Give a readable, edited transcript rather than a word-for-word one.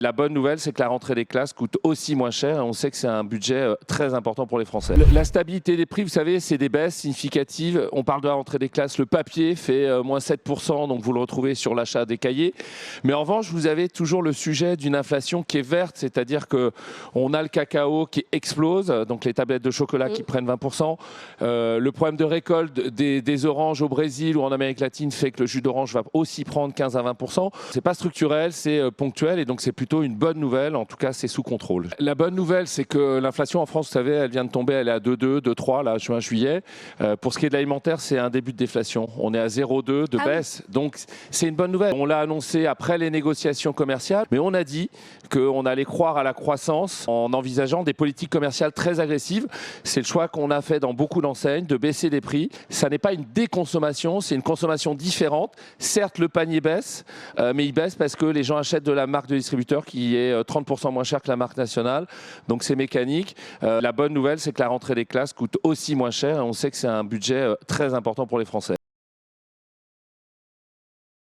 La bonne nouvelle, c'est que la rentrée des classes coûte aussi moins cher et on sait que c'est un budget très important pour les Français. La stabilité des prix, vous savez, c'est des baisses significatives. On parle de la rentrée des classes, le papier fait moins 7%, donc vous le retrouvez sur l'achat des cahiers. Mais en revanche, vous avez toujours le sujet d'une inflation qui est verte, c'est-à-dire qu'on a le cacao qui explose, donc les tablettes de chocolat qui prennent 20%. Le problème de récolte des oranges au Brésil ou en Amérique latine fait que le jus d'orange va aussi prendre 15 à 20%. C'est pas structurel, c'est ponctuel et donc c'est plutôt une bonne nouvelle, en tout cas c'est sous contrôle. La bonne nouvelle, c'est que l'inflation en France, vous savez, elle vient de tomber, elle est à 2,2, 2,3 là, juin-juillet. Pour ce qui est de l'alimentaire, c'est un début de déflation. On est à 0,2 de baisse, donc c'est une bonne nouvelle. On l'a annoncé après les négociations commerciales, mais on a dit qu'on allait croire à la croissance en envisageant des politiques commerciales très agressives. C'est le choix qu'on a fait dans beaucoup d'enseignes, de baisser les prix. Ça n'est pas une déconsommation, c'est une consommation différente. Certes, le panier baisse, mais il baisse parce que les gens achètent de la marque de distributeur qui est 30% moins cher que la marque nationale. Donc c'est mécanique. La bonne nouvelle, c'est que la rentrée des classes coûte aussi moins cher et on sait que c'est un budget très important pour les Français.